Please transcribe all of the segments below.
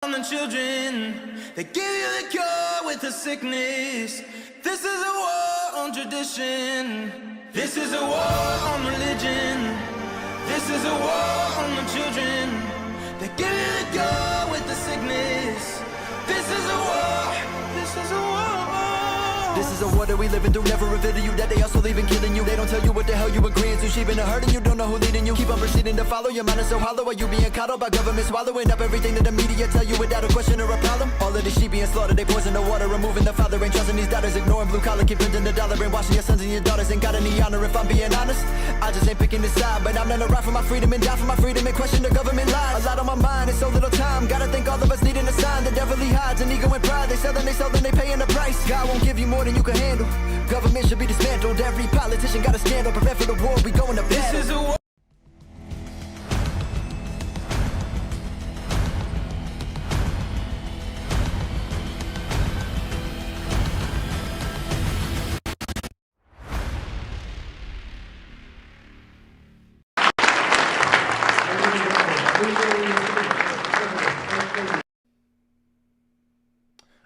On the children, they give you the cure with the sickness. This is a war on tradition. This is a war on religion. This is a war on the children. They give you the cure with the sickness. This is a war. This is a war. This is a war that we living through, never reveal to you that they also leaving killing you. They don't tell you what the hell you agreeing to. She been hurting you, don't know who leading you. Keep on proceeding to follow, your mind is so hollow. Are you being coddled by government swallowing up everything that the media tell you without a question or a problem? All of the sheep being slaughtered, they poison the water, removing the father, ain't trusting these daughters, ignoring blue collar, keep printing the dollar, brainwashing your sons and your daughters. Ain't got any honor if I'm being honest. I just ain't picking this side, but I'm gonna ride for my freedom and die for my freedom and question the government lies. A lot on my mind, it's so little time. Gotta think all of us needing a sign. The devil he hides, an ego and pride. They sell, they paying the price. God won't give you more than you can handle. Government should be dismantled. Every politician got a scandal. Prepare for the war, we going to battle. This is a war.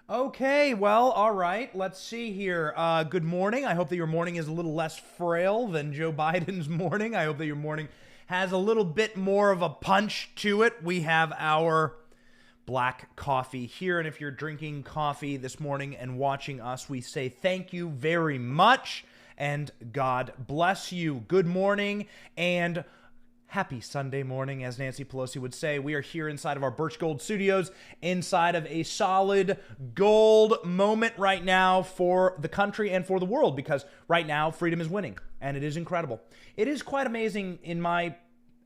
Okay, well, all right, let's see here. Good morning. I hope that your morning is a little less frail than Joe Biden's morning. I hope that your morning has a little bit more of a punch to it. We have our black coffee here, and if you're drinking coffee this morning and watching us, we say thank you very much, and God bless you. Good morning, and happy Sunday morning, as Nancy Pelosi would say. We are here inside of our Birch Gold Studios, inside of a solid gold moment right now for the country and for the world, because right now freedom is winning, and it is incredible. It is quite amazing, in my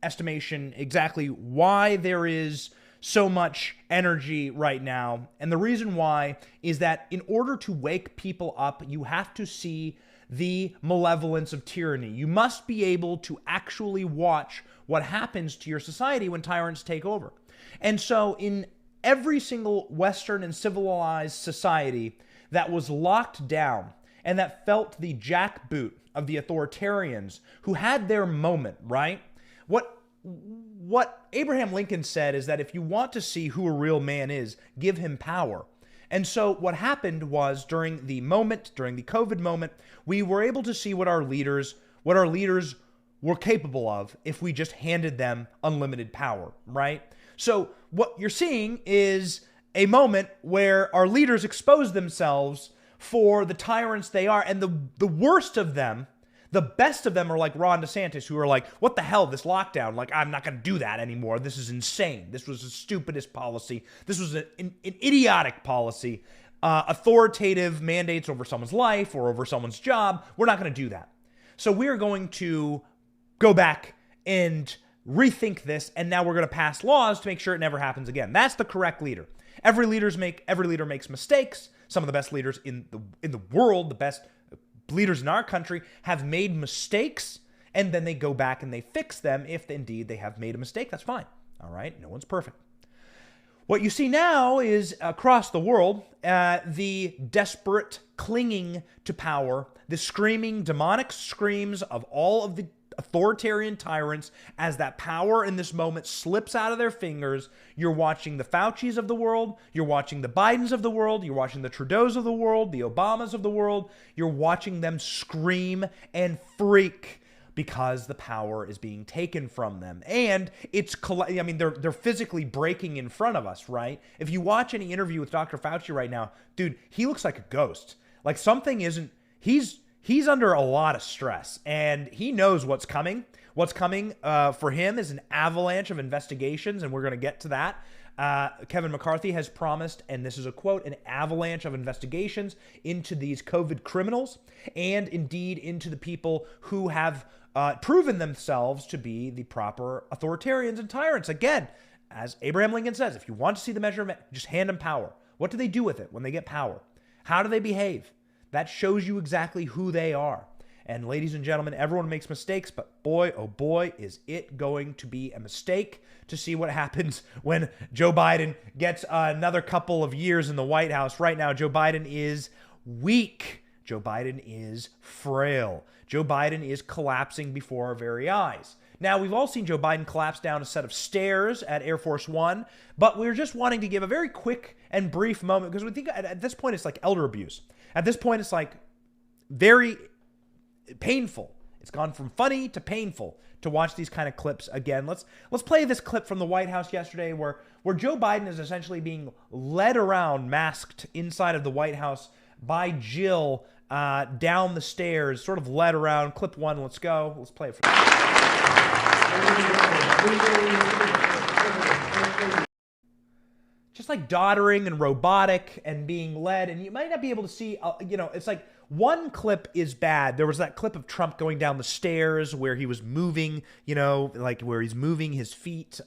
estimation, exactly why there is so much energy right now. And the reason why is that in order to wake people up, you have to see the malevolence of tyranny. You must be able to actually watch what happens to your society when tyrants take over. And so in every single Western and civilized society that was locked down and that felt the jackboot of the authoritarians who had their moment, right? What Abraham Lincoln said is that if you want to see who a real man is, give him power. And so what happened was during the COVID moment, we were able to see what our leaders were capable of if we just handed them unlimited power, right? So what you're seeing is a moment where our leaders expose themselves for the tyrants they are, and the worst of them, the best of them are like Ron DeSantis, who are like, what the hell, this lockdown? Like, I'm not going to do that anymore. This is insane. This was the stupidest policy. This was an idiotic policy. Authoritative mandates over someone's life or over someone's job. We're not going to do that. So we're going to go back and rethink this, and now we're going to pass laws to make sure it never happens again. That's the correct leader. Every leader makes mistakes. Some of the best leaders in the world, the best leaders in our country, have made mistakes, and then they go back and they fix them if indeed they have made a mistake. That's fine. All right? No one's perfect. What you see now is across the world, the desperate clinging to power, the screaming demonic screams of all of the authoritarian tyrants as that power in this moment slips out of their fingers. You're watching the Faucis of the world. You're watching the Bidens of the world. You're watching the Trudeaus of the world, the Obamas of the world. You're watching them scream and freak because the power is being taken from them. And they're physically breaking in front of us, right? If you watch any interview with Dr. Fauci right now, dude, he looks like a ghost. Like something isn't, he's under a lot of stress, and he knows what's coming. What's coming for him is an avalanche of investigations, and we're going to get to that. Kevin McCarthy has promised, and this is a quote, an avalanche of investigations into these COVID criminals and indeed into the people who have proven themselves to be the proper authoritarians and tyrants. Again, as Abraham Lincoln says, if you want to see the measure of it, just hand them power. What do they do with it when they get power? How do they behave? That shows you exactly who they are. And ladies and gentlemen, everyone makes mistakes, but boy, oh boy, is it going to be a mistake to see what happens when Joe Biden gets another couple of years in the White House. Right now, Joe Biden is weak. Joe Biden is frail. Joe Biden is collapsing before our very eyes. Now, we've all seen Joe Biden collapse down a set of stairs at Air Force One, but we're just wanting to give a very quick and brief moment because we think at this point it's like elder abuse. At this point, it's like very painful. It's gone from funny to painful to watch these kind of clips again. Let's play this clip from the White House yesterday where Joe Biden is essentially being led around masked inside of the White House by Jill down the stairs, sort of led around. Clip one, let's go. Let's play it for just like doddering and robotic and being led, and you might not be able to see, it's like one clip is bad. There was that clip of Trump going down the stairs where he was moving, like where he's moving his feet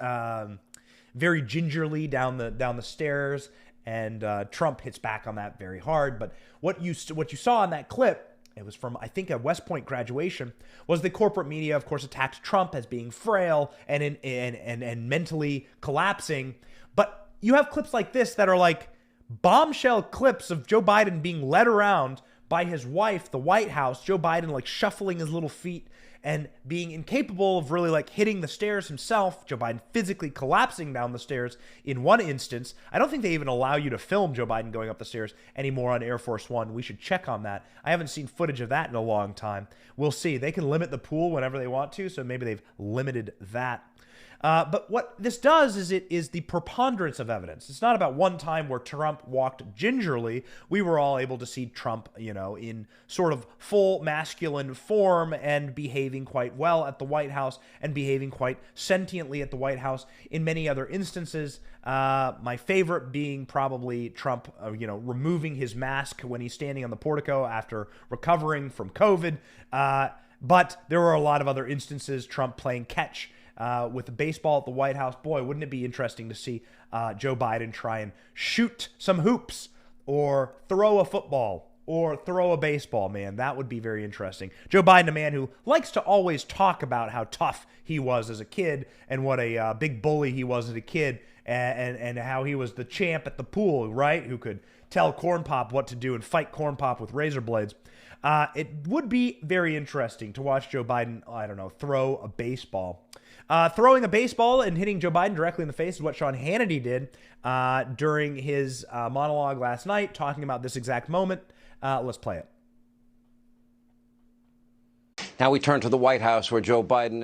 very gingerly down the stairs, and Trump hits back on that very hard. But what you saw in that clip, it was from, I think, a West Point graduation, was the corporate media, of course, attacked Trump as being frail and mentally collapsing. But you have clips like this that are like bombshell clips of Joe Biden being led around by his wife, the White House, Joe Biden like shuffling his little feet and being incapable of really like hitting the stairs himself. Joe Biden physically collapsing down the stairs in one instance. I don't think they even allow you to film Joe Biden going up the stairs anymore on Air Force One. We should check on that. I haven't seen footage of that in a long time. We'll see. They can limit the pool whenever they want to, so maybe they've limited that. But what this does is it is the preponderance of evidence. It's not about one time where Trump walked gingerly. We were all able to see Trump, in sort of full masculine form and behaving quite well at the White House and behaving quite sentiently at the White House in many other instances. My favorite being probably Trump, removing his mask when he's standing on the portico after recovering from COVID. But there were a lot of other instances, Trump playing catch with the baseball at the White House. Boy, wouldn't it be interesting to see Joe Biden try and shoot some hoops or throw a football or throw a baseball, man. That would be very interesting. Joe Biden, a man who likes to always talk about how tough he was as a kid and what a big bully he was as a kid and how he was the champ at the pool, right? Who could tell Corn Pop what to do and fight Corn Pop with razor blades. It would be very interesting to watch Joe Biden, throw a baseball. Throwing a baseball and hitting Joe Biden directly in the face is what Sean Hannity did during his monologue last night, talking about this exact moment. Let's play it. Now we turn to the White House where Joe Biden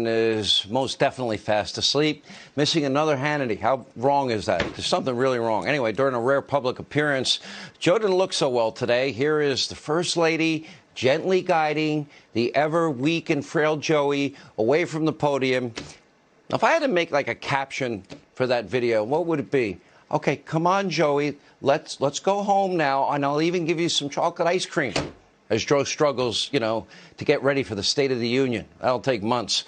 is. Most definitely fast asleep, missing another Hannity. How wrong is that? There's something really wrong. Anyway, during a rare public appearance, Joe didn't look so well today. Here is the First Lady gently guiding the ever weak and frail Joey away from the podium. Now, if I had to make like a caption for that video, what would it be? Okay, come on, Joey, let's go home now, and I'll even give you some chocolate ice cream. As Joe struggles, to get ready for the State of the Union. That'll take months.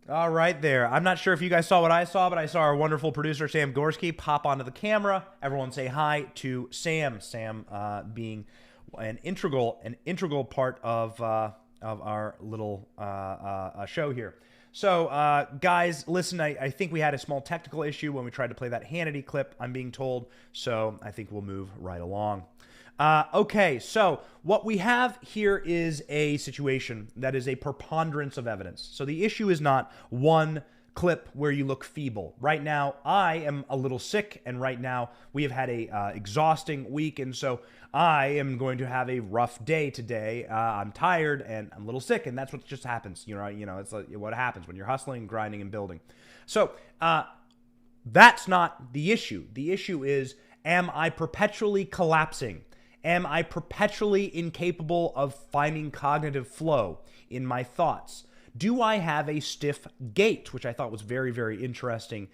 All right there. I'm not sure if you guys saw what I saw, but I saw our wonderful producer, Sam Gorski, pop onto the camera. Everyone say hi to Sam. Sam being an integral part of our little show here. So, guys, listen, I think we had a small technical issue when we tried to play that Hannity clip, I'm being told. So I think we'll move right along. Okay, so what we have here is a situation that is a preponderance of evidence. So the issue is not one clip where you look feeble. Right now, I am a little sick, and right now we have had a exhausting week, and so I am going to have a rough day today. I'm tired and I'm a little sick, and that's what just happens. It's like what happens when you're hustling, grinding, and building. So that's not the issue. The issue is, am I perpetually collapsing? Am I perpetually incapable of finding cognitive flow in my thoughts? Do I have a stiff gait, which I thought was very, very interesting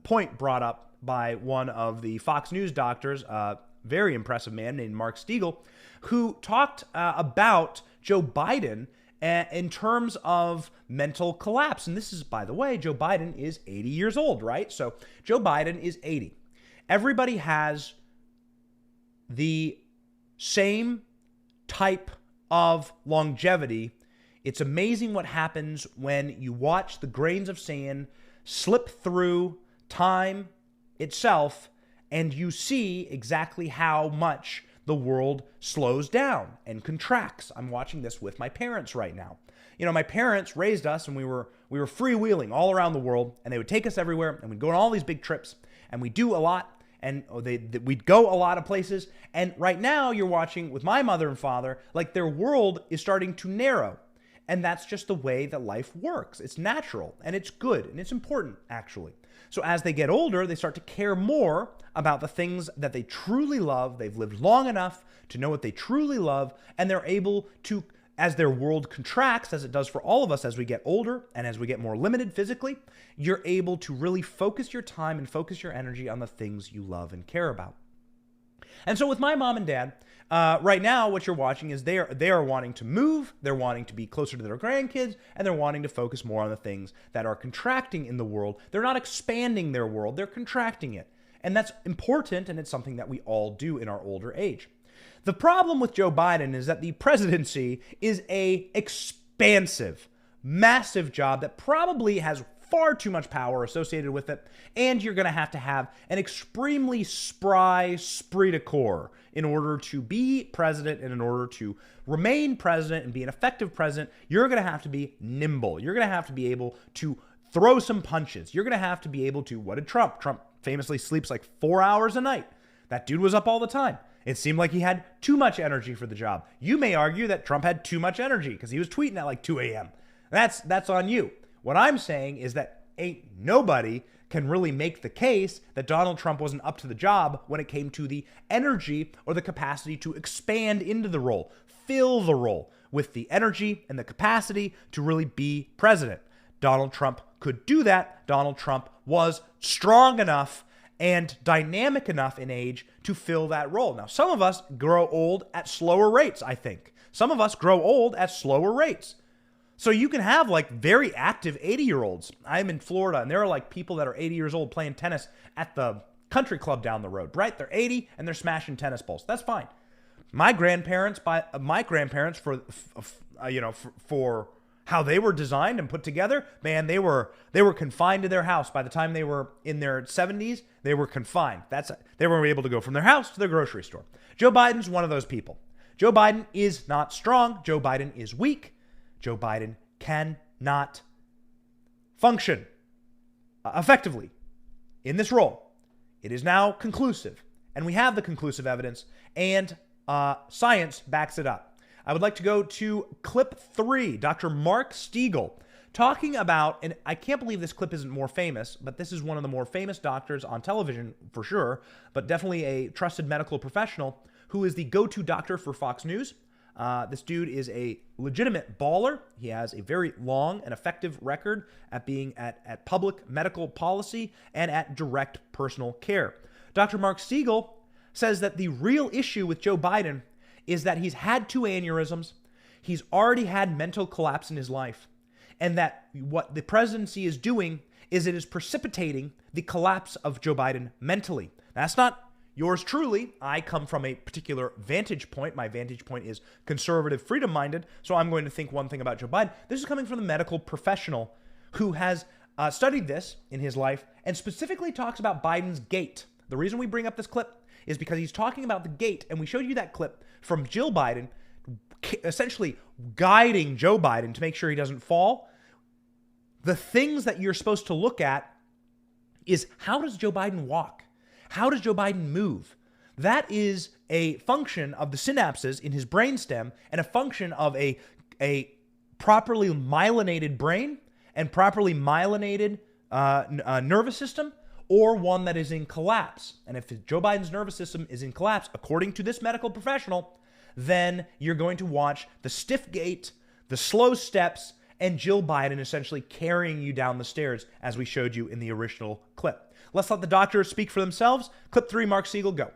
point brought up by one of the Fox News doctors, very impressive man named Mark Stiegel, who talked about Joe Biden in terms of mental collapse. And this is, by the way, Joe Biden is 80 years old, right? So Joe Biden is 80. Everybody has the same type of longevity. It's amazing what happens when you watch the grains of sand slip through time itself and you see exactly how much the world slows down and contracts. I'm watching this with my parents right now. You know, my parents raised us and we were freewheeling all around the world, and they would take us everywhere, and we'd go on all these big trips, and we'd do a lot, and we'd go a lot of places. And right now you're watching with my mother and father, like their world is starting to narrow. And that's just the way that life works. It's natural, and it's good, and it's important, actually. So as they get older, they start to care more about the things that they truly love. They've lived long enough to know what they truly love, and they're able to, as their world contracts, as it does for all of us as we get older and as we get more limited physically, you're able to really focus your time and focus your energy on the things you love and care about. And so with my mom and dad, right now what you're watching is they are wanting to move, they're wanting to be closer to their grandkids, and they're wanting to focus more on the things that are contracting in the world. They're not expanding their world, they're contracting it. And that's important, and it's something that we all do in our older age. The problem with Joe Biden is that the presidency is a expansive, massive job that probably has far too much power associated with it, and you're going to have an extremely spry esprit de corps in order to be president, and in order to remain president and be an effective president. You're going to have to be nimble. You're going to have to be able to throw some punches. You're going to have to be able to, what did Trump? Trump famously sleeps like 4 hours a night. That dude was up all the time. It seemed like he had too much energy for the job. You may argue that Trump had too much energy because he was tweeting at like 2 a.m. That's on you. What I'm saying is that nobody can really make the case that Donald Trump wasn't up to the job when it came to the energy or the capacity to expand into the role, fill the role with the energy and the capacity to really be president. Donald Trump could do that. Donald Trump was strong enough and dynamic enough in age to fill that role. Now, some of us grow old at slower rates, I think. Some of us grow old at slower rates. So you can have like very active 80-year-olds. I'm in Florida, and there are like people that are 80 years old playing tennis at the country club down the road, right? They're 80 and they're smashing tennis balls. That's fine. My grandparents, for how they were designed and put together, man, they were confined to their house. By the time they were in their 70s, they were confined. They were able to go from their house to their grocery store. Joe Biden's one of those people. Joe Biden is not strong. Joe Biden is weak. Joe Biden cannot function effectively in this role. It is now conclusive, and we have the conclusive evidence, and science backs it up. I would like to go to clip 3, Dr. Mark Stiegel, talking about, and I can't believe this clip isn't more famous, but this is one of the more famous doctors on television for sure, but definitely a trusted medical professional who is the go-to doctor for Fox News. This dude is a legitimate baller. He has a very long and effective record at being at public medical policy and at direct personal care. Dr. Mark Stiegel says that the real issue with Joe Biden is that he's had 2 aneurysms, he's already had mental collapse in his life, and that what the presidency is doing is it is precipitating the collapse of Joe Biden mentally. That's not yours truly. I come from a particular vantage point. My vantage point is conservative, freedom-minded, so I'm going to think one thing about Joe Biden. This is coming from the medical professional who has studied this in his life and specifically talks about Biden's gait. The reason we bring up this clip is because he's talking about the gait, and we showed you that clip from Jill Biden essentially guiding Joe Biden to make sure he doesn't fall. The things that you're supposed to look at is, how does Joe Biden walk? How does Joe Biden move? That is a function of the synapses in his brainstem and a function of a properly myelinated brain and properly myelinated nervous system, or one that is in collapse. And if Joe Biden's nervous system is in collapse, according to this medical professional, then you're going to watch the stiff gait, the slow steps, and Jill Biden essentially carrying you down the stairs, as we showed you in the original clip. Let's let the doctors speak for themselves. Clip 3, Mark Stiegel, go.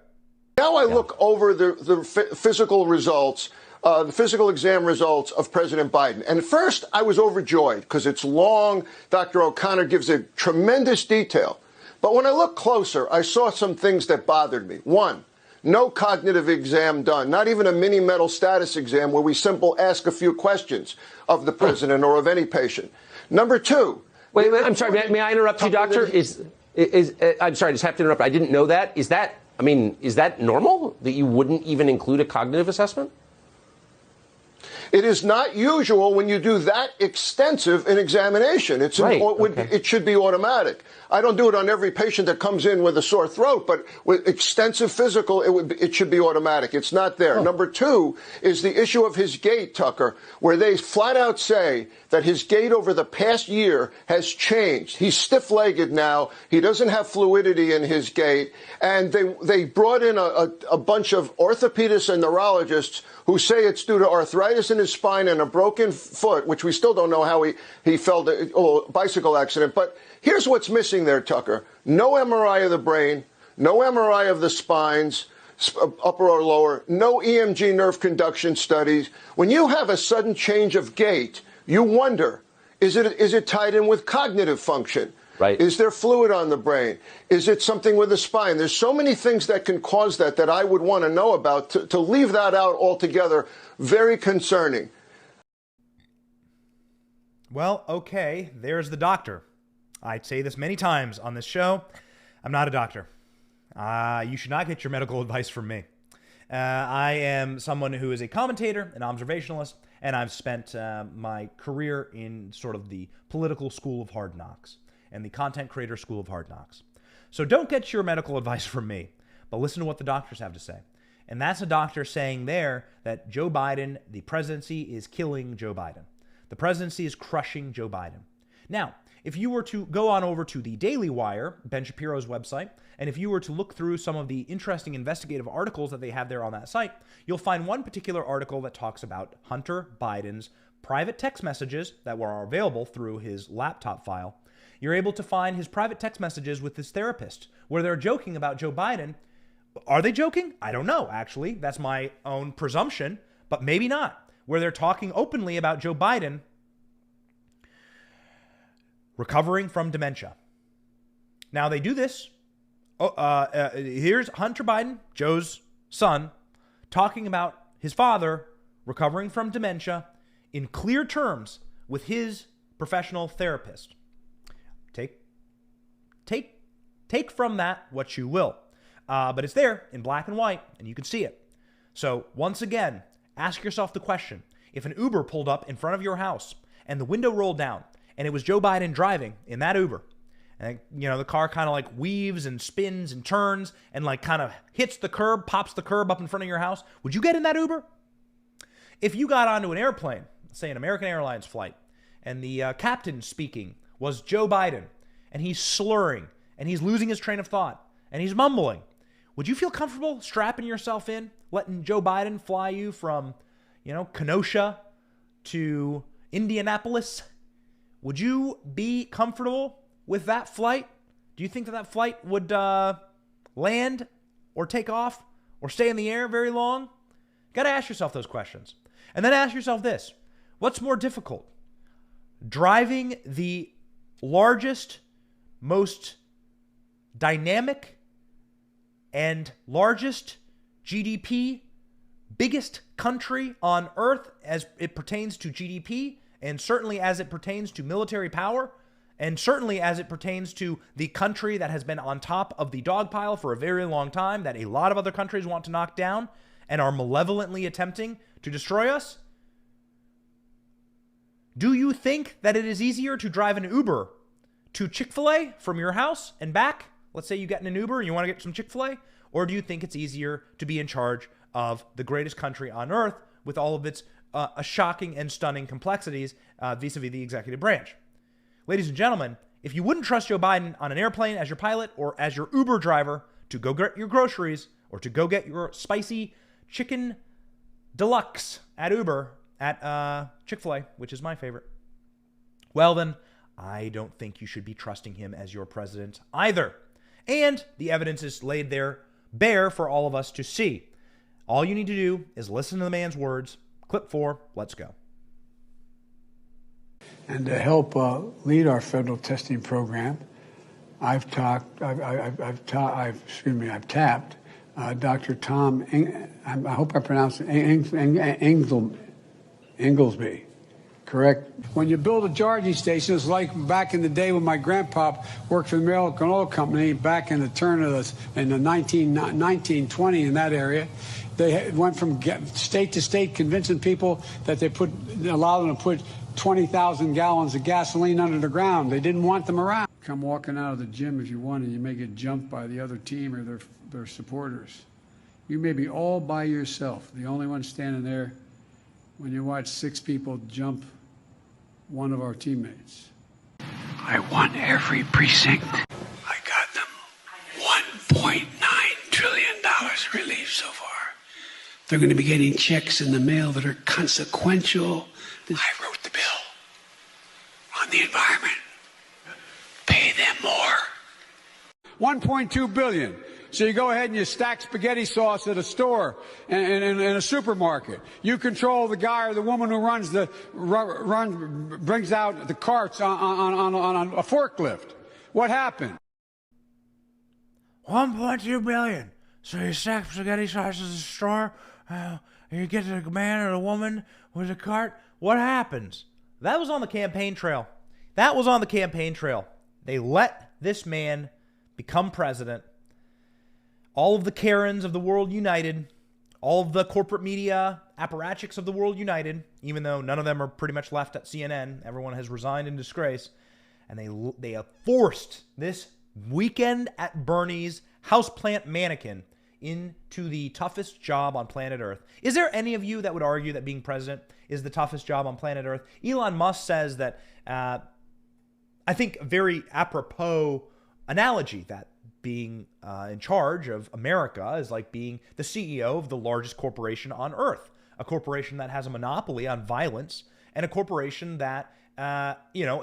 Now I look over the physical results, the physical exam results of President Biden. And at first, I was overjoyed because it's long. Dr. O'Connor gives a tremendous detail. But when I looked closer, I saw some things that bothered me. One, no cognitive exam done, not even a mini mental status exam where we simply ask a few questions of the president or of any patient. Number 2. Wait, I'm sorry. May I interrupt you, doctor? I'm sorry, I just have to interrupt. I didn't know that. Is that I mean, is that normal that you wouldn't even include a cognitive assessment? It is not usual when you do that extensive an examination. It should be automatic. I don't do it on every patient that comes in with a sore throat, but with extensive physical, it should be automatic. It's not there. Oh. Number two is the issue of his gait, Tucker, where they flat out say that his gait over the past year has changed. He's stiff-legged now. He doesn't have fluidity in his gait. And they brought in a bunch of orthopedists and neurologists who say it's due to arthritis in his spine and a broken foot, which we still don't know how he fell to a bicycle accident. But here's what's missing there, Tucker. No MRI of the brain, no MRI of the spines, upper or lower, no EMG nerve conduction studies. When you have a sudden change of gait, you wonder, is it tied in with cognitive function? Right. Is there fluid on the brain? Is it something with the spine? There's so many things that can cause that I would want to know about. To leave that out altogether, very concerning. Well, okay, there's the doctor. I'd say this many times on this show. I'm not a doctor. You should not get your medical advice from me. I am someone who is a commentator, an observationalist, and I've spent my career in sort of the political school of hard knocks and the content creator school of hard knocks. So don't get your medical advice from me, but listen to what the doctors have to say. And that's a doctor saying there that Joe Biden, the presidency is killing Joe Biden. The presidency is crushing Joe Biden. Now, if you were to go on over to the Daily Wire, Ben Shapiro's website, and if you were to look through some of the interesting investigative articles that they have there on that site, you'll find one particular article that talks about Hunter Biden's private text messages that were available through his laptop file. You're able to find his private text messages with his therapist, where they're joking about Joe Biden. Are they joking? I don't know, actually. That's my own presumption, but maybe not. Where they're talking openly about Joe Biden recovering from dementia. Now, they do this. Here's Hunter Biden, Joe's son, talking about his father recovering from dementia in clear terms with his professional therapist. Take from that what you will. But it's there in black and white, and you can see it. So once again, ask yourself the question. If an Uber pulled up in front of your house and the window rolled down and it was Joe Biden driving in that Uber, and the car kind of like weaves and spins and turns and like kind of hits the curb, pops the curb up in front of your house, would you get in that Uber? If you got onto an airplane, say an American Airlines flight, and the captain speaking was Joe Biden, and he's slurring, and he's losing his train of thought, and he's mumbling, would you feel comfortable strapping yourself in, letting Joe Biden fly you from, Kenosha to Indianapolis? Would you be comfortable with that flight? Do you think that flight would land or take off or stay in the air very long? Got to ask yourself those questions. And then ask yourself this. What's more difficult? Driving the largest, most dynamic, and largest GDP, biggest country on earth as it pertains to GDP, and certainly as it pertains to military power, and certainly as it pertains to the country that has been on top of the dog pile for a very long time, that a lot of other countries want to knock down and are malevolently attempting to destroy us? Do you think that it is easier to drive an Uber to Chick-fil-A from your house and back? Let's say you get in an Uber and you want to get some Chick-fil-A. Or do you think it's easier to be in charge of the greatest country on earth with all of its shocking and stunning complexities vis-a-vis the executive branch? Ladies and gentlemen, if you wouldn't trust Joe Biden on an airplane as your pilot or as your Uber driver to go get your groceries or to go get your spicy chicken deluxe at Uber at Chick-fil-A, which is my favorite, well then, I don't think you should be trusting him as your president either. And the evidence is laid there bare for all of us to see. All you need to do is listen to the man's words. Clip 4, let's go. And to help lead our federal testing program, I've tapped Dr. Tom, I hope I pronounced it, Inglesby, correct? When you build a charging station, it's like back in the day when my grandpa worked for the American Oil Company back in the turn of the 1920 in that area. They went from state to state convincing people that they allow them to put 20,000 gallons of gasoline under the ground. They didn't want them around. Come walking out of the gym if you want and you may get jumped by the other team or their supporters. You may be all by yourself, the only one standing there when you watch 6 people jump one of our teammates. I won every precinct. I got them $1.9 trillion relief so far. They're going to be getting checks in the mail that are consequential. I wrote the bill on the environment. Pay them more. $1.2 billion. So you go ahead and you stack spaghetti sauce at a store and in a supermarket. You control the guy or the woman who brings out the carts on a forklift. What happened? 1.2 billion. So you stack spaghetti sauce at the store, you get the man or the woman with a cart. What happens? That was on the campaign trail. They let this man become president. All of the Karens of the world united, all of the corporate media apparatchiks of the world united, even though none of them are pretty much left at CNN. Everyone has resigned in disgrace. And they have forced this Weekend at Bernie's houseplant mannequin into the toughest job on planet Earth. Is there any of you that would argue that being president is the toughest job on planet Earth? Elon Musk says that, I think a very apropos analogy, that being in charge of America is like being the CEO of the largest corporation on Earth, a corporation that has a monopoly on violence, and a corporation that,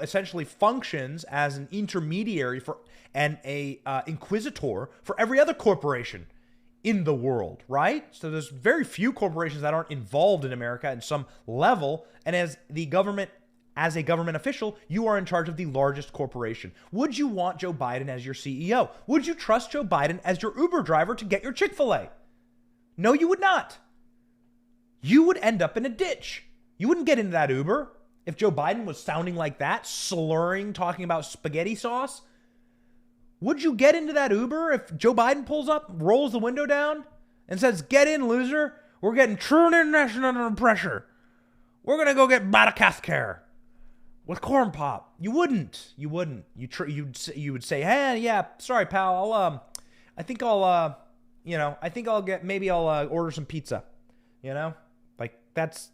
essentially functions as an intermediary for and a inquisitor for every other corporation in the world, right? So there's very few corporations that aren't involved in America in some level, and as a government official, you are in charge of the largest corporation. Would you want Joe Biden as your CEO? Would you trust Joe Biden as your Uber driver to get your Chick-fil-A? No, you would not. You would end up in a ditch. You wouldn't get into that Uber if Joe Biden was sounding like that, slurring, talking about spaghetti sauce. Would you get into that Uber if Joe Biden pulls up, rolls the window down, and says, "Get in, loser. We're getting true international under pressure. We're going to go get Badacath care with corn pop"? You wouldn't. You wouldn't. You would say, "Hey, yeah, sorry, pal. I think I'll order some pizza." Like that's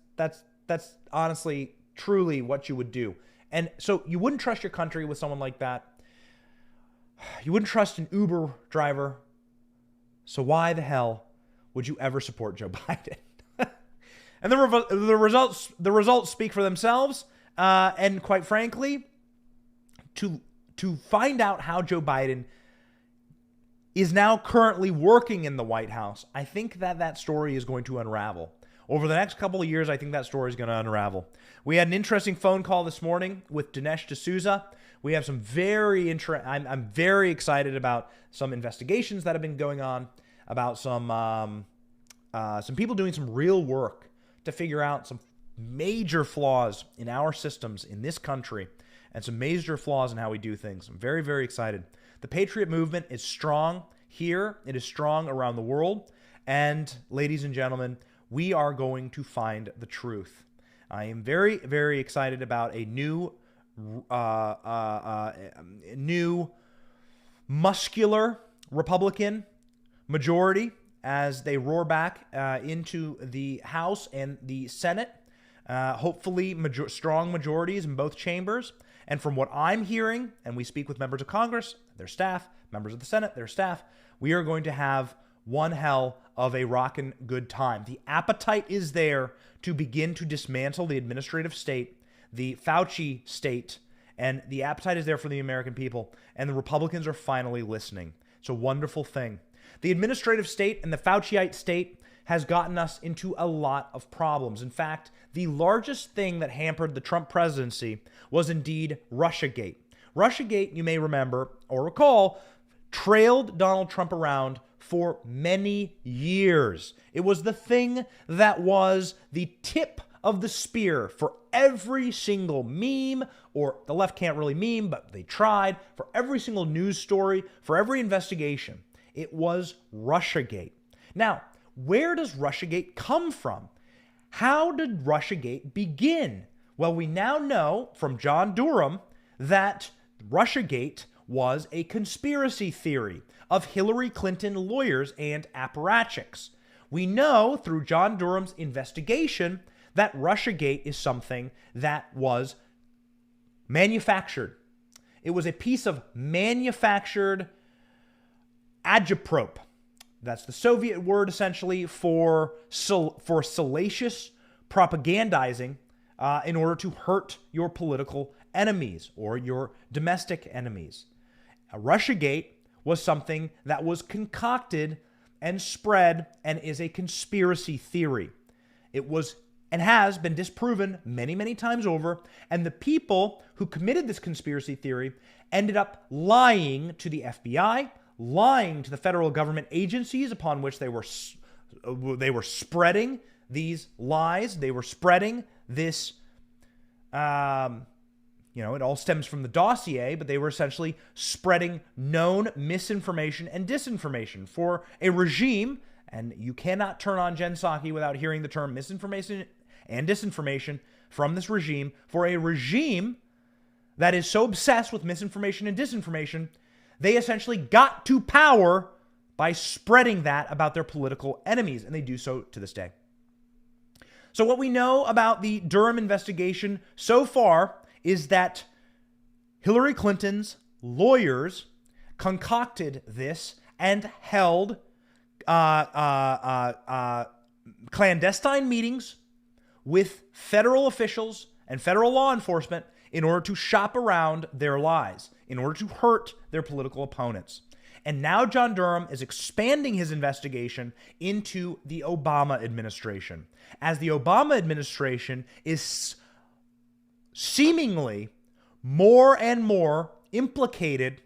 honestly, truly what you would do. And so you wouldn't trust your country with someone like that. You wouldn't trust an Uber driver. So why the hell would you ever support Joe Biden? And the results speak for themselves. And quite frankly, to find out how Joe Biden is now currently working in the White House, I think that story is going to unravel. Over the next couple of years, I think that story is going to unravel. We had an interesting phone call this morning with Dinesh D'Souza. We have some I'm very excited about some investigations that have been going on, about some people doing some real work to figure out some major flaws in our systems in this country and some major flaws in how we do things. I'm very, very excited. The Patriot movement is strong here. It is strong around the world. And ladies and gentlemen, we are going to find the truth. I am very, very excited about a new muscular Republican majority as they roar back into the House and the Senate. Hopefully strong majorities in both chambers. And from what I'm hearing, and we speak with members of Congress, their staff, members of the Senate, their staff, we are going to have one hell of a rockin' good time. The appetite is there to begin to dismantle the administrative state, the Fauci state, and the appetite is there for the American people, and the Republicans are finally listening. It's a wonderful thing. The administrative state and the Fauciite state has gotten us into a lot of problems. In fact, the largest thing that hampered the Trump presidency was indeed Russiagate. Russiagate, you may remember or recall, trailed Donald Trump around for many years. It was the thing that was the tip of the spear for every single meme, or the left can't really meme, but they tried, for every single news story, for every investigation. It was Russiagate. Now, where does Russiagate come from? How did Russiagate begin? Well, we now know from John Durham that Russiagate was a conspiracy theory of Hillary Clinton lawyers and apparatchiks. We know through John Durham's investigation that Russiagate is something that was manufactured. It was a piece of manufactured agitprop. That's the Soviet word essentially for salacious propagandizing in order to hurt your political enemies or your domestic enemies. Russiagate was something that was concocted and spread and is a conspiracy theory. It was and has been disproven many, many times over, and the people who committed this conspiracy theory ended up lying to the FBI, lying to the federal government agencies upon which they were spreading these lies. They were spreading this, it all stems from the dossier, but they were essentially spreading known misinformation and disinformation for a regime. And you cannot turn on Jen Psaki without hearing the term misinformation and disinformation from this regime, for a regime that is so obsessed with misinformation and disinformation, they essentially got to power by spreading that about their political enemies, and they do so to this day. So what we know about the Durham investigation so far is that Hillary Clinton's lawyers concocted this and held clandestine meetings with federal officials and federal law enforcement in order to shop around their lies, in order to hurt their political opponents. And now John Durham is expanding his investigation into the Obama administration, as the Obama administration is seemingly more and more implicated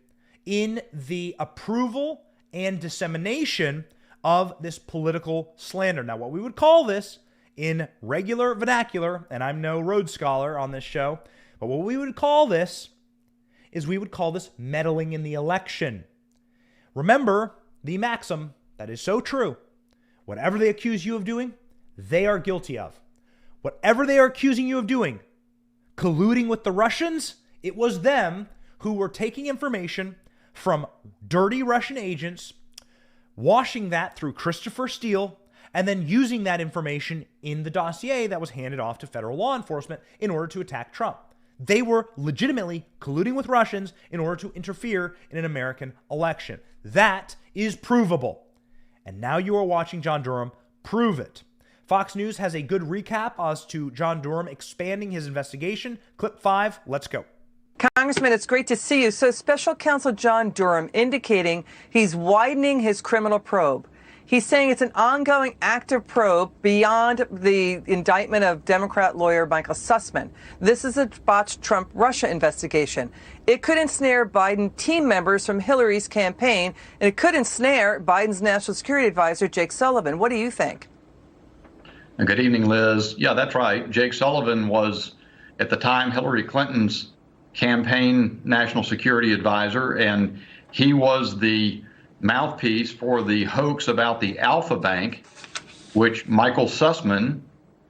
in the approval and dissemination of this political slander. Now, what we would call this in regular vernacular, and I'm no Rhodes Scholar on this show, but what we would call this is we would call this meddling in the election. Remember the maxim that is so true. Whatever they accuse you of doing, they are guilty of. Whatever they are accusing you of doing, colluding with the Russians, it was them who were taking information from dirty Russian agents, washing that through Christopher Steele, and then using that information in the dossier that was handed off to federal law enforcement in order to attack Trump. They were legitimately colluding with Russians in order to interfere in an American election. That is provable. And now you are watching John Durham prove it. Fox News has a good recap as to John Durham expanding his investigation. Clip 5, let's go. Congressman, it's great to see you. So Special Counsel John Durham indicating he's widening his criminal probe. He's saying it's an ongoing active probe beyond the indictment of Democrat lawyer Michael Sussman. This is a botched Trump-Russia investigation. It could ensnare Biden team members from Hillary's campaign, and it could ensnare Biden's national security advisor, Jake Sullivan. What do you think? Good evening, Liz. Yeah, that's right. Jake Sullivan was, at the time, Hillary Clinton's campaign national security advisor, and he was the mouthpiece for the hoax about the Alpha Bank, which Michael Sussman,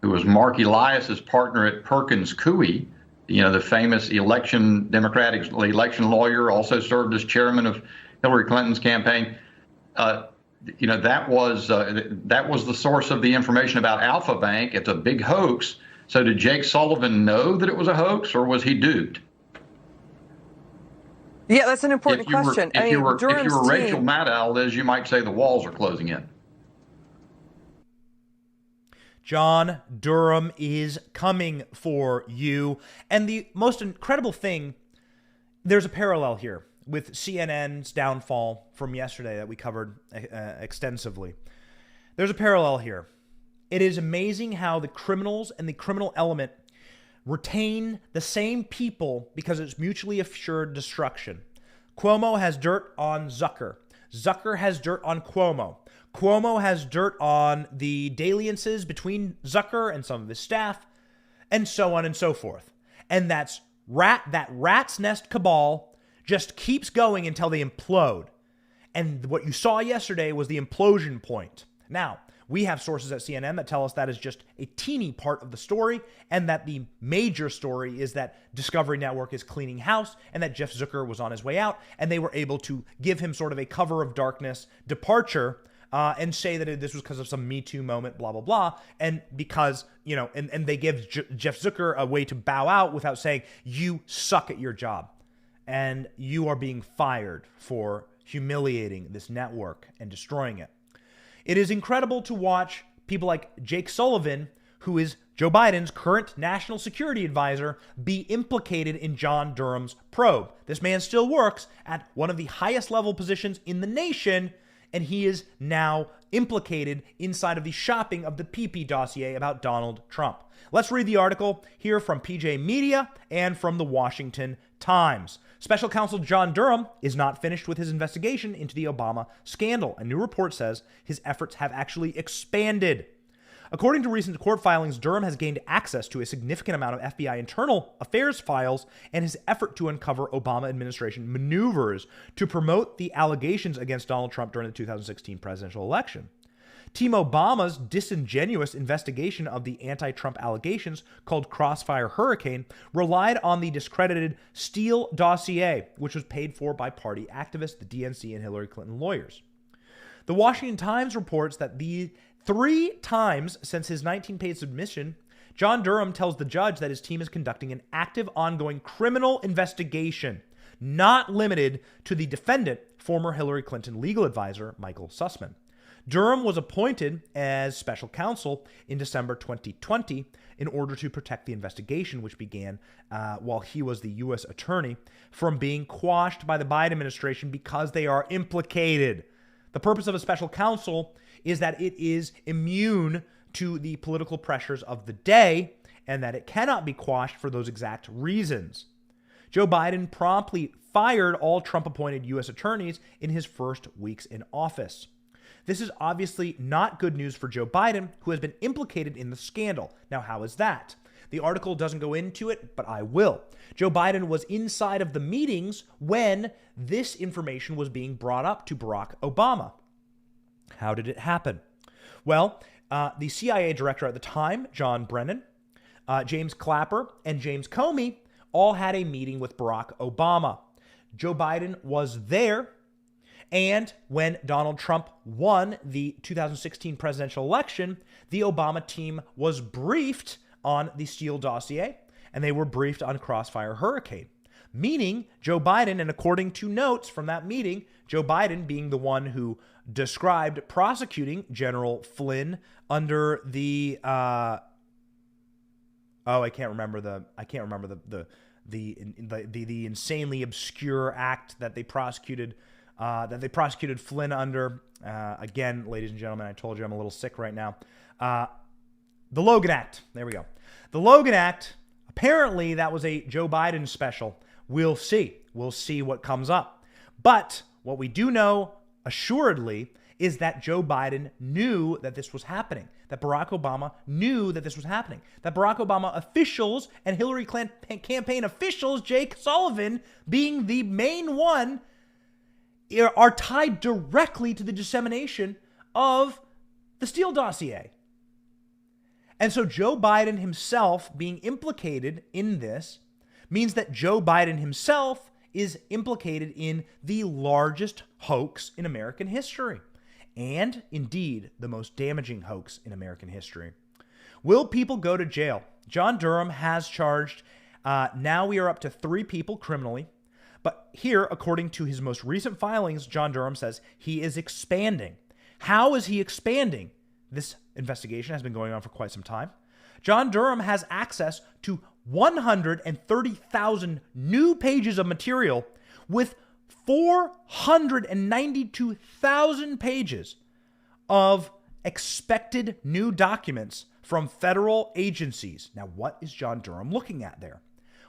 who was Mark Elias's partner at Perkins Coie, the famous Democratic election lawyer, also served as chairman of Hillary Clinton's campaign. That was the source of the information about Alpha Bank. It's a big hoax. So did Jake Sullivan know that it was a hoax, or was he duped? Yeah, that's an important question. If you were Rachel Maddow, Liz, you might say the walls are closing in. John Durham is coming for you. And the most incredible thing, there's a parallel here with CNN's downfall from yesterday that we covered extensively. There's a parallel here. It is amazing how the criminals and the criminal element retain the same people because it's mutually assured destruction. Cuomo has dirt on Zucker. Zucker has dirt on Cuomo. Cuomo has dirt on the dalliances between Zucker and some of his staff. and so on and so forth. And that rat's nest cabal just keeps going until they implode. And what you saw yesterday was the implosion point. Now, we have sources at CNN that tell us that is just a teeny part of the story, and that the major story is that Discovery Network is cleaning house and that Jeff Zucker was on his way out, and they were able to give him sort of a cover of darkness departure and say that this was because of some Me Too moment, blah, blah, blah. And because, and they give Jeff Zucker a way to bow out without saying, you suck at your job and you are being fired for humiliating this network and destroying it. It is incredible to watch people like Jake Sullivan, who is Joe Biden's current national security advisor, be implicated in John Durham's probe. This man still works at one of the highest level positions in the nation, and he is now implicated inside of the shopping of the PP dossier about Donald Trump. Let's read the article here from PJ Media and from the Washington Times. Special counsel John Durham is not finished with his investigation into the Obama scandal. A new report says his efforts have actually expanded. According to recent court filings, Durham has gained access to a significant amount of FBI internal affairs files, and his effort to uncover Obama administration maneuvers to promote the allegations against Donald Trump during the 2016 presidential election. Team Obama's disingenuous investigation of the anti-Trump allegations, called Crossfire Hurricane, relied on the discredited Steele dossier, which was paid for by party activists, the DNC, and Hillary Clinton lawyers. The Washington Times reports that the 3 times since his 19-page submission, John Durham tells the judge that his team is conducting an active, ongoing criminal investigation, not limited to the defendant, former Hillary Clinton legal advisor Michael Sussman. Durham was appointed as special counsel in December 2020 in order to protect the investigation, which began while he was the U.S. attorney, from being quashed by the Biden administration because they are implicated. The purpose of a special counsel is that it is immune to the political pressures of the day and that it cannot be quashed for those exact reasons. Joe Biden promptly fired all Trump-appointed U.S. attorneys in his first weeks in office. This is obviously not good news for Joe Biden, who has been implicated in the scandal. Now, how is that? The article doesn't go into it, but I will. Joe Biden was inside of the meetings when this information was being brought up to Barack Obama. How did it happen? Well, the CIA director at the time, John Brennan, James Clapper, and James Comey all had a meeting with Barack Obama. Joe Biden was there. And when Donald Trump won the 2016 presidential election, the Obama team was briefed on the Steele dossier, and they were briefed on Crossfire Hurricane. Meaning, Joe Biden, and according to notes from that meeting, Joe Biden being the one who described prosecuting General Flynn under the I can't remember the insanely obscure act that they prosecuted Flynn under. Again, ladies and gentlemen, I told you I'm a little sick right now. The Logan Act. There we go. The Logan Act, apparently that was a Joe Biden special. We'll see. We'll see what comes up. But what we do know assuredly is that Joe Biden knew that this was happening, that Barack Obama knew that this was happening, that Barack Obama officials and Hillary Clinton campaign officials, Jake Sullivan being the main one, are tied directly to the dissemination of the Steele dossier. And so Joe Biden himself being implicated in this means that Joe Biden himself is implicated in the largest hoax in American history, and indeed the most damaging hoax in American history. Will people go to jail? John Durham has charged, now we are up to 3 people criminally. But here, according to his most recent filings, John Durham says he is expanding. How is he expanding? This investigation has been going on for quite some time. John Durham has access to 130,000 new pages of material with 492,000 pages of expected new documents from federal agencies. Now, what is John Durham looking at there?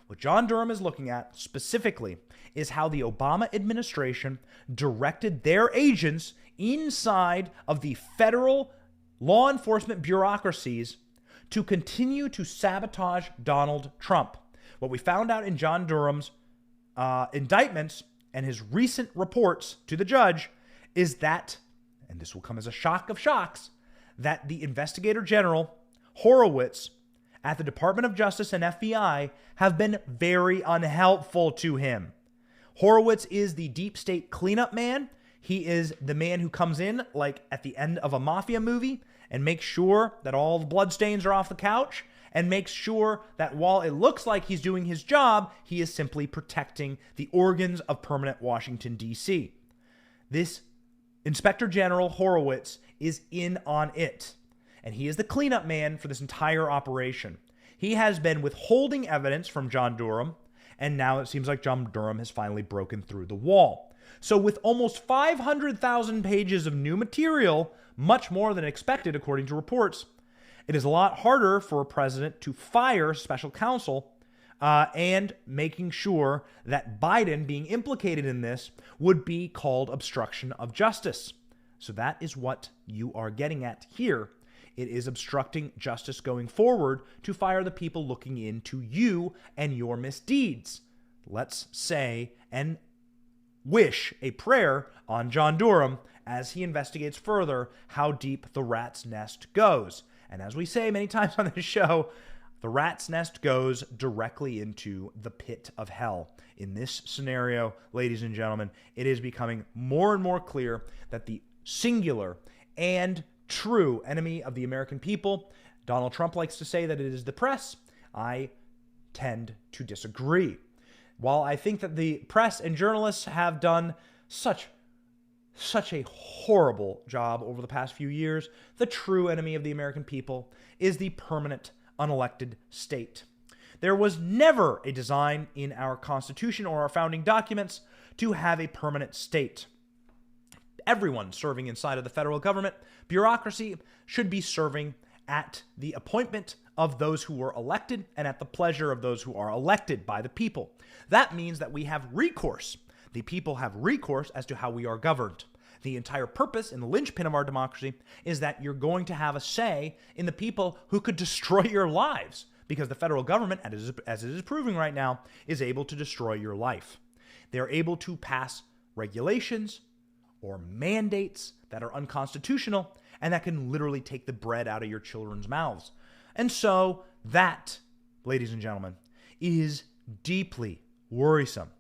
What John Durham is looking at specifically is how the Obama administration directed their agents inside of the federal law enforcement bureaucracies to continue to sabotage Donald Trump. What we found out in John Durham's indictments and his recent reports to the judge is that, and this will come as a shock of shocks, that the investigator general, Horowitz, at the Department of Justice and FBI have been very unhelpful to him. Horowitz is the deep state cleanup man. He is the man who comes in like at the end of a mafia movie and makes sure that all the bloodstains are off the couch and makes sure that while it looks like he's doing his job, he is simply protecting the organs of permanent Washington, D.C. This Inspector General Horowitz is in on it, and he is the cleanup man for this entire operation. He has been withholding evidence from John Durham, and now it seems like John Durham has finally broken through the wall. So with almost 500,000 pages of new material, much more than expected according to reports, it is a lot harder for a president to fire special counsel and making sure that Biden being implicated in this would be called obstruction of justice. So that is what you are getting at here. It is obstructing justice going forward to fire the people looking into you and your misdeeds. Let's say and wish a prayer on John Durham as he investigates further how deep the rat's nest goes. And as we say many times on this show, the rat's nest goes directly into the pit of hell. In this scenario, ladies and gentlemen, it is becoming more and more clear that the singular and true enemy of the American people, Donald Trump likes to say that it is the press. I tend to disagree. While I think that the press and journalists have done such a horrible job over the past few years, the true enemy of the American people is the permanent unelected state. There was never a design in our Constitution or our founding documents to have a permanent state. Everyone serving inside of the federal government bureaucracy should be serving at the appointment of those who were elected and at the pleasure of those who are elected by the people. That means that we have recourse. The people have recourse as to how we are governed. The entire purpose and the linchpin of our democracy is that you're going to have a say in the people who could destroy your lives, because the federal government, as it is proving right now, is able to destroy your life. They're able to pass regulations or mandates that are unconstitutional and that can literally take the bread out of your children's mouths. And so that, ladies and gentlemen, is deeply worrisome,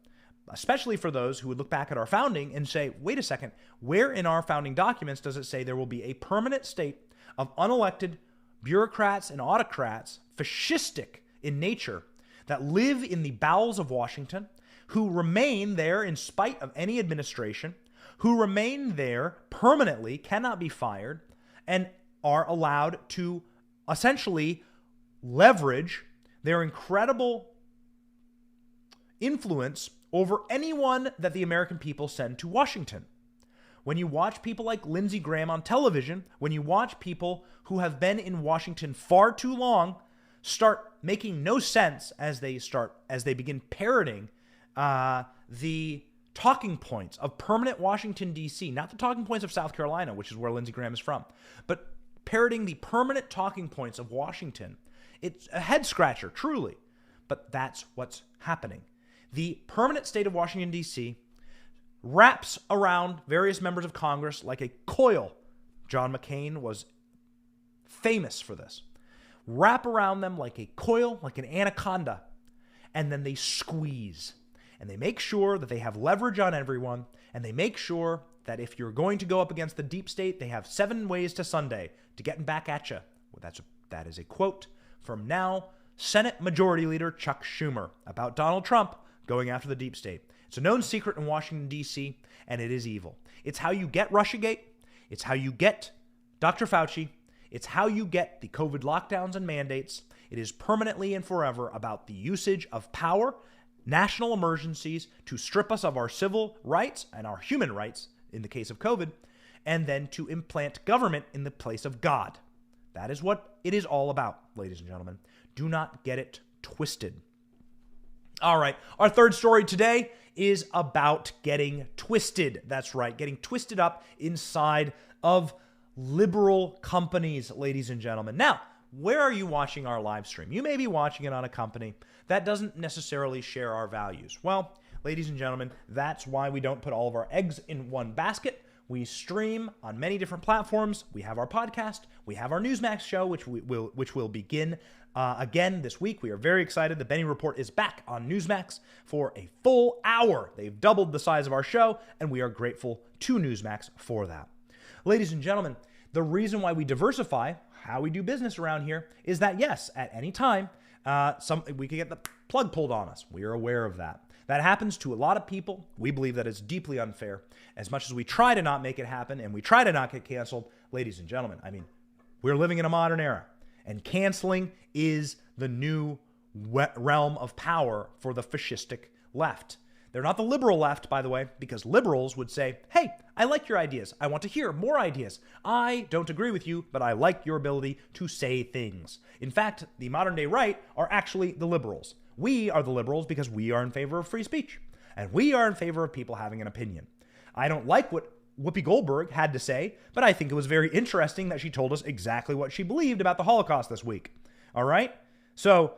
especially for those who would look back at our founding and say, wait a second, where in our founding documents does it say there will be a permanent state of unelected bureaucrats and autocrats, fascistic in nature, that live in the bowels of Washington, who remain there in spite of any administration, who remain there permanently, cannot be fired, and are allowed to essentially leverage their incredible influence over anyone that the American people send to Washington. When you watch people like Lindsey Graham on television, when you watch people who have been in Washington far too long start making no sense as they begin parroting the talking points of permanent Washington, D.C., not the talking points of South Carolina, which is where Lindsey Graham is from, but parroting the permanent talking points of Washington. It's a head scratcher, truly, but that's what's happening. The permanent state of Washington, D.C. wraps around various members of Congress like a coil. John McCain was famous for this. Wrap around them like a coil, like an anaconda, and then they squeeze. And they make sure that they have leverage on everyone, and they make sure that if you're going to go up against the deep state, they have 7 ways to Sunday to getting back at you. Well, that is a quote from now Senate Majority Leader Chuck Schumer about Donald Trump going after the deep state. It's a known secret in Washington, D.C., and it is evil. It's how you get Russiagate. It's how you get Dr. Fauci. It's how you get the COVID lockdowns and mandates. It is permanently and forever about the usage of power, national emergencies to strip us of our civil rights and our human rights in the case of COVID, and then to implant government in the place of God. That is what it is all about, ladies and gentlemen. Do not get it twisted. All right, our third story today is about getting twisted. That's right, getting twisted up inside of liberal companies, ladies and gentlemen. Now, where are you watching our live stream? You may be watching it on a company that doesn't necessarily share our values. Well, ladies and gentlemen, that's why we don't put all of our eggs in one basket. We stream on many different platforms. We have our podcast. We have our Newsmax show, which will begin again this week. We are very excited. The Benny Report is back on Newsmax for a full hour. They've doubled the size of our show, and we are grateful to Newsmax for that. Ladies and gentlemen, the reason why we diversify how we do business around here is that, yes, at any time, we could get the plug pulled on us. We are aware of that. That happens to a lot of people. We believe that it's deeply unfair. As much as we try to not make it happen and we try to not get canceled, ladies and gentlemen, I mean, we're living in a modern era, and canceling is the new realm of power for the fascistic left. They're not the liberal left, by the way, because liberals would say, hey, I like your ideas. I want to hear more ideas. I don't agree with you, but I like your ability to say things. In fact, the modern day right are actually the liberals. We are the liberals because we are in favor of free speech, and we are in favor of people having an opinion. I don't like what Whoopi Goldberg had to say, but I think it was very interesting that she told us exactly what she believed about the Holocaust this week. All right? So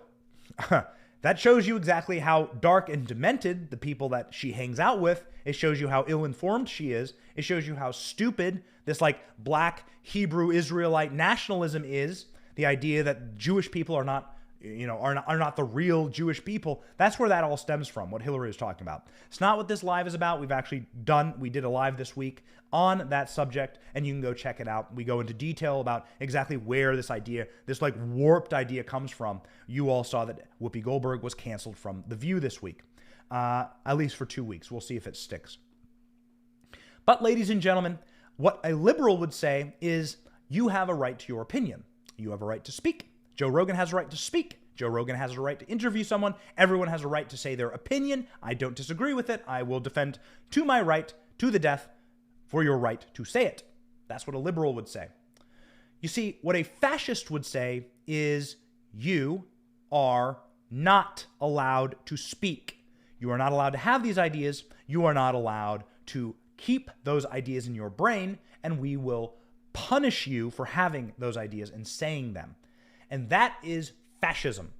that shows you exactly how dark and demented the people that she hangs out with. It shows you how ill-informed she is. It shows you how stupid this black Hebrew Israelite nationalism is. The idea that Jewish people are not the real Jewish people. That's where that all stems from, what Hillary was talking about. It's not what this live is about. We did a live this week on that subject, and you can go check it out. We go into detail about exactly where this idea, this warped idea comes from. You all saw that Whoopi Goldberg was canceled from The View this week, at least for 2 weeks. We'll see if it sticks. But ladies and gentlemen, what a liberal would say is you have a right to your opinion. You have a right to speak. Joe Rogan has a right to speak. Joe Rogan has a right to interview someone. Everyone has a right to say their opinion. I don't disagree with it. I will defend to my right to the death for your right to say it. That's what a liberal would say. You see, what a fascist would say is you are not allowed to speak. You are not allowed to have these ideas. You are not allowed to keep those ideas in your brain, and we will punish you for having those ideas and saying them. And that is fascism.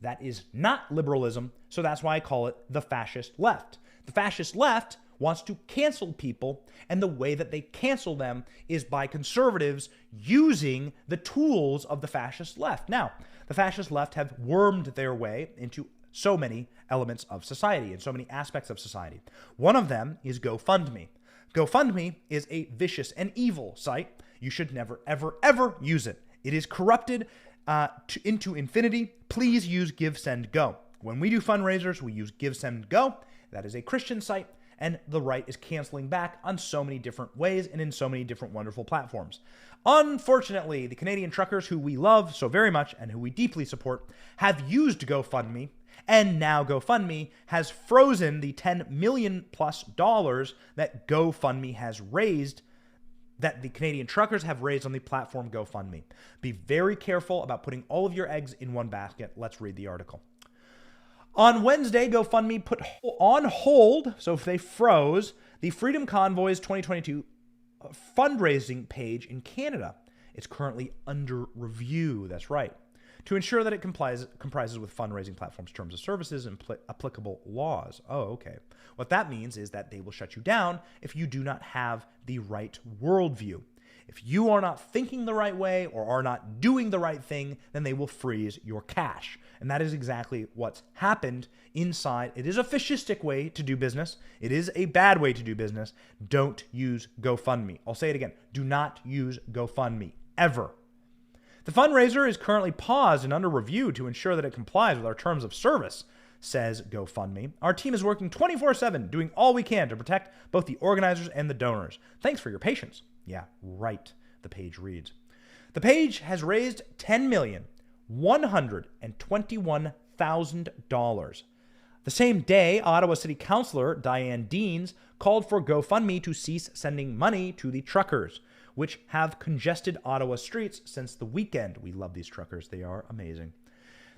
That is not liberalism, so that's why I call it the fascist left. The fascist left wants to cancel people, and the way that they cancel them is by conservatives using the tools of the fascist left. Now, the fascist left have wormed their way into so many elements of society and so many aspects of society. One of them is GoFundMe. GoFundMe is a vicious and evil site. You should never, ever, ever use it. It is corrupted into infinity. Please use Give, Send, Go. When we do fundraisers, we use Give, Send, Go. That is a Christian site, and the right is canceling back on so many different ways and in so many different wonderful platforms. Unfortunately, the Canadian truckers who we love so very much and who we deeply support have used GoFundMe, and now GoFundMe has frozen the $10 million plus that GoFundMe has raised, that the Canadian truckers have raised on the platform GoFundMe. Be very careful about putting all of your eggs in one basket. Let's read the article. On Wednesday, GoFundMe put on hold, so if they froze, the Freedom Convoy's 2022 fundraising page in Canada. It's currently under review, that's right, to ensure that it comprises with fundraising platforms' terms of services and applicable laws. Oh, okay. What that means is that they will shut you down if you do not have the right worldview. If you are not thinking the right way or are not doing the right thing, then they will freeze your cash. And that is exactly what's happened inside. It is a fascistic way to do business. It is a bad way to do business. Don't use GoFundMe. I'll say it again. Do not use GoFundMe, ever. The fundraiser is currently paused and under review to ensure that it complies with our terms of service, says GoFundMe. Our team is working 24/7, doing all we can to protect both the organizers and the donors. Thanks for your patience. Yeah, right, the page reads. The page has raised $10,121,000. The same day, Ottawa City Councillor Diane Deans called for GoFundMe to cease sending money to the truckers, which have congested Ottawa streets since the weekend. We love these truckers. They are amazing.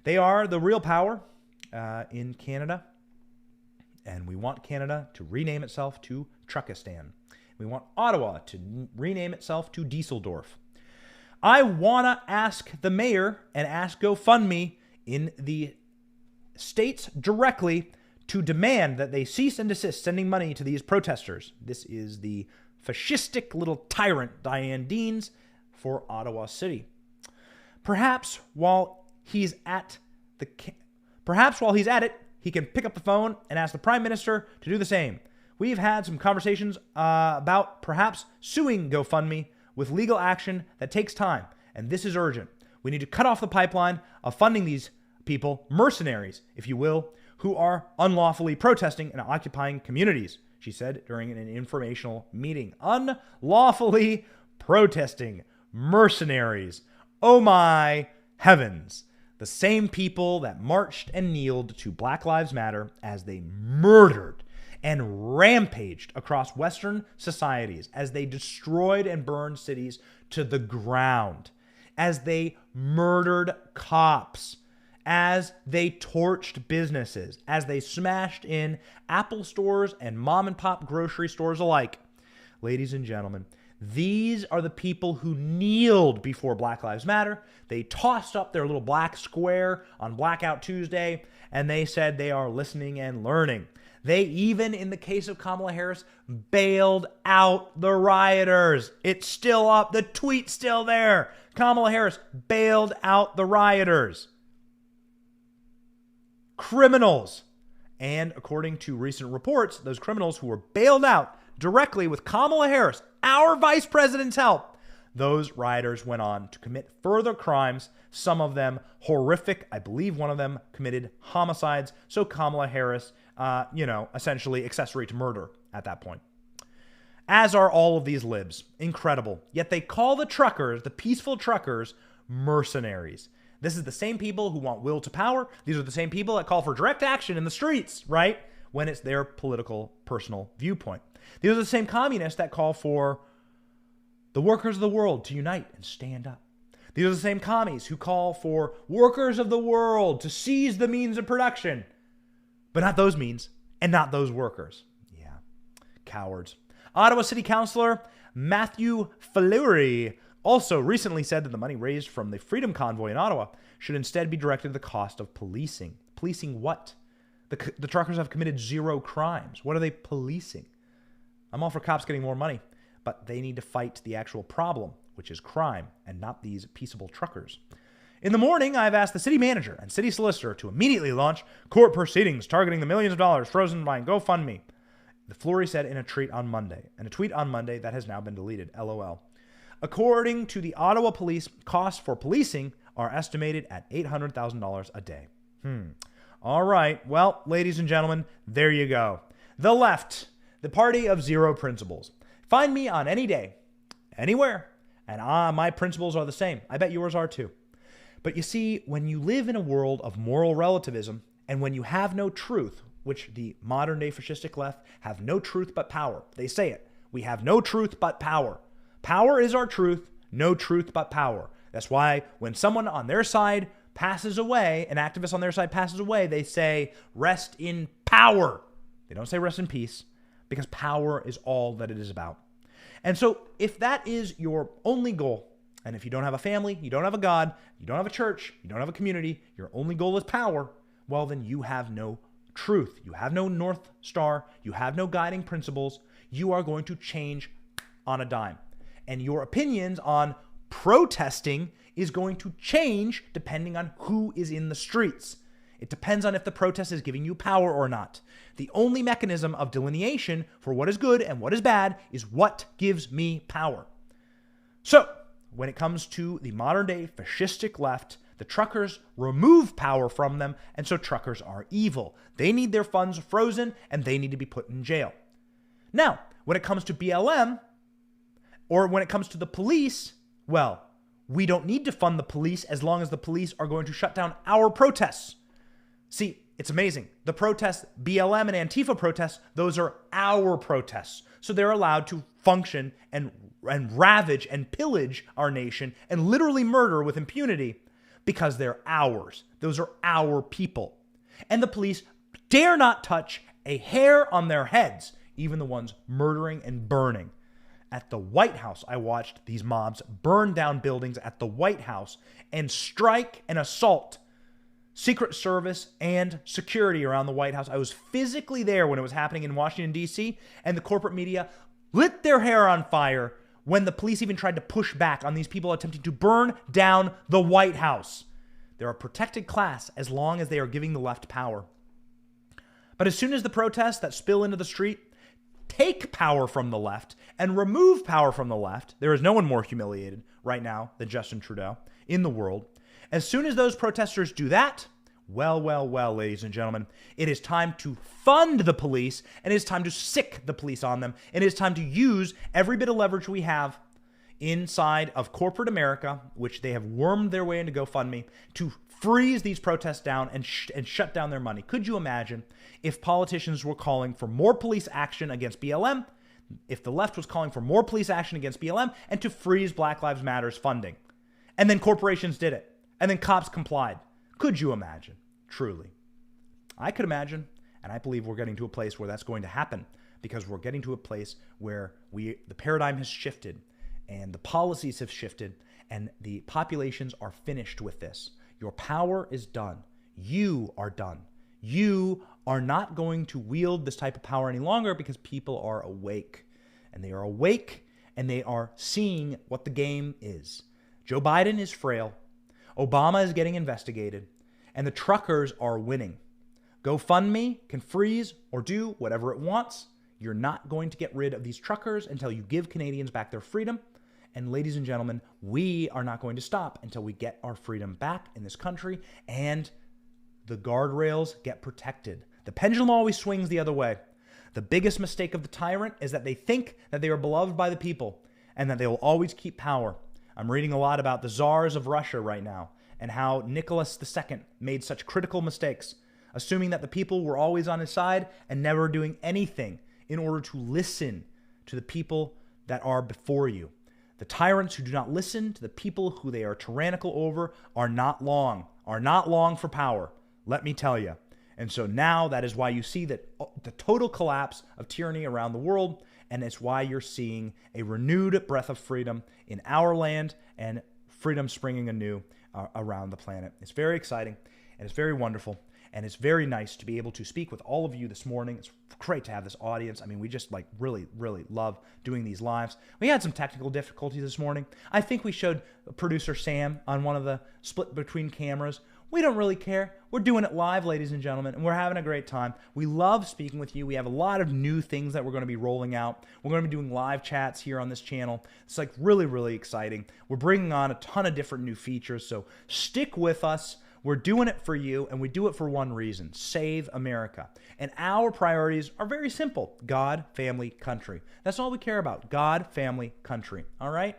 They are the real power in Canada, and we want Canada to rename itself to Truckistan. We want Ottawa to rename itself to Dieseldorf. I want to ask the mayor and ask GoFundMe in the states directly to demand that they cease and desist sending money to these protesters. This is the fascistic little tyrant, Diane Deans, for Ottawa City. Perhaps while he's at it, he can pick up the phone and ask the Prime Minister to do the same. We've had some conversations about perhaps suing GoFundMe with legal action that takes time, and this is urgent. We need to cut off the pipeline of funding these people, mercenaries, if you will, who are unlawfully protesting and occupying communities, she said during an informational meeting. Unlawfully protesting mercenaries. Oh my heavens. The same people that marched and kneeled to Black Lives Matter as they murdered and rampaged across Western societies, as they destroyed and burned cities to the ground, as they murdered cops, as they torched businesses, as they smashed in Apple stores and mom and pop grocery stores alike. Ladies and gentlemen, these are the people who kneeled before Black Lives Matter. They tossed up their little black square on Blackout Tuesday, and they said they are listening and learning. They even, in the case of Kamala Harris, bailed out the rioters. It's still up. The tweet's still there. Kamala Harris bailed out the rioters. Criminals. And according to recent reports, those criminals who were bailed out directly with Kamala Harris, our vice president's help, those rioters went on to commit further crimes, some of them horrific. I believe one of them committed homicides. So Kamala Harris, essentially accessory to murder at that point. As are all of these libs. Incredible. Yet they call the truckers, the peaceful truckers, mercenaries. This is the same people who want will to power. These are the same people that call for direct action in the streets, right? When it's their political, personal viewpoint. These are the same communists that call for the workers of the world to unite and stand up. These are the same commies who call for workers of the world to seize the means of production, but not those means and not those workers. Yeah, cowards. Ottawa City Councillor Matthew Fleury also recently said that the money raised from the Freedom Convoy in Ottawa should instead be directed to the cost of policing. Policing what? The truckers have committed zero crimes. What are they policing? I'm all for cops getting more money, but they need to fight the actual problem, which is crime, and not these peaceable truckers. In the morning, I've asked the city manager and city solicitor to immediately launch court proceedings targeting the millions of dollars frozen by GoFundMe, the Fleury said in a tweet on Monday that has now been deleted, LOL. According to the Ottawa police, costs for policing are estimated at $800,000 a day. All right. Well, ladies and gentlemen, there you go. The left, the party of zero principles. Find me on any day, anywhere, and my principles are the same. I bet yours are too. But you see, when you live in a world of moral relativism, and when you have no truth, which the modern-day fascistic left have no truth but power. They say it. We have no truth but power. Power is our truth, no truth but power. That's why when someone on their side passes away, an activist on their side passes away, they say, rest in power. They don't say rest in peace, because power is all that it is about. And so if that is your only goal, and if you don't have a family, you don't have a God, you don't have a church, you don't have a community, your only goal is power, well, then you have no truth. You have no North Star. You have no guiding principles. You are going to change on a dime. And your opinions on protesting is going to change depending on who is in the streets. It depends on if the protest is giving you power or not. The only mechanism of delineation for what is good and what is bad is what gives me power. So, when it comes to the modern-day fascistic left, the truckers remove power from them, and so truckers are evil. They need their funds frozen, and they need to be put in jail. Now, when it comes to BLM, or when it comes to the police, well, we don't need to fund the police as long as the police are going to shut down our protests. See, it's amazing. The protests, BLM and Antifa protests, those are our protests. So they're allowed to function and ravage and pillage our nation and literally murder with impunity because they're ours. Those are our people. And the police dare not touch a hair on their heads, even the ones murdering and burning. at the White House. I watched these mobs burn down buildings at the White House and strike and assault Secret Service and security around the White House. I was physically there when it was happening in Washington, D.C., and the corporate media lit their hair on fire when the police even tried to push back on these people attempting to burn down the White House. They're a protected class as long as they are giving the left power. But as soon as the protests that spill into the street take power from the left and remove power from the left, there is no one more humiliated right now than Justin Trudeau in the world. As soon as those protesters do that, well, ladies and gentlemen, it is time to fund the police, and it is time to sick the police on them, and it is time to use every bit of leverage we have inside of corporate America, which they have wormed their way into GoFundMe, to freeze these protests down and shut down their money. Could you imagine if politicians were calling for more police action against BLM, if the left was calling for more police action against BLM, and to freeze Black Lives Matter's funding, and then corporations did it, and then cops complied? Could you imagine? Truly. I could imagine, and I believe we're getting to a place where that's going to happen, because we're getting to a place where the paradigm has shifted, and the policies have shifted, and the populations are finished with this. Your power is done. You are done. You are not going to wield this type of power any longer, because people are awake. And they are awake, and they are seeing what the game is. Joe Biden is frail. Obama is getting investigated. And the truckers are winning. GoFundMe can freeze or do whatever it wants. You're not going to get rid of these truckers until you give Canadians back their freedom. And ladies and gentlemen, we are not going to stop until we get our freedom back in this country and the guardrails get protected. The pendulum always swings the other way. The biggest mistake of the tyrant is that they think that they are beloved by the people and that they will always keep power. I'm reading a lot about the czars of Russia right now, and how Nicholas II made such critical mistakes, assuming that the people were always on his side and never doing anything in order to listen to the people that are before you. The tyrants who do not listen to the people who they are tyrannical over are not long for power, let me tell you. And so now that is why you see that the total collapse of tyranny around the world, and it's why you're seeing a renewed breath of freedom in our land and freedom springing anew around the planet. It's very exciting, and it's very wonderful, and it's very nice to be able to speak with all of you this morning. It's great to have this audience. I mean, we just really love doing these lives. We had some technical difficulties this morning. I think we showed producer Sam on one of the split between cameras. We don't really care. We're doing it live, ladies and gentlemen, and we're having a great time. We love speaking with you. We have a lot of new things that we're going to be rolling out. We're going to be doing live chats here on this channel. It's really exciting. We're bringing on a ton of different new features, so stick with us. We're doing it for you, and we do it for one reason: save America. And our priorities are very simple: God, family, country. That's all we care about: God, family, country. All right?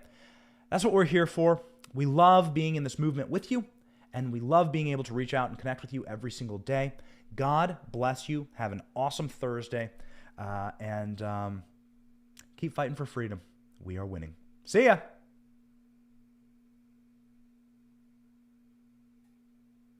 That's what we're here for. We love being in this movement with you, and we love being able to reach out and connect with you every single day. God bless you. Have an awesome Thursday, and keep fighting for freedom. We are winning. See ya.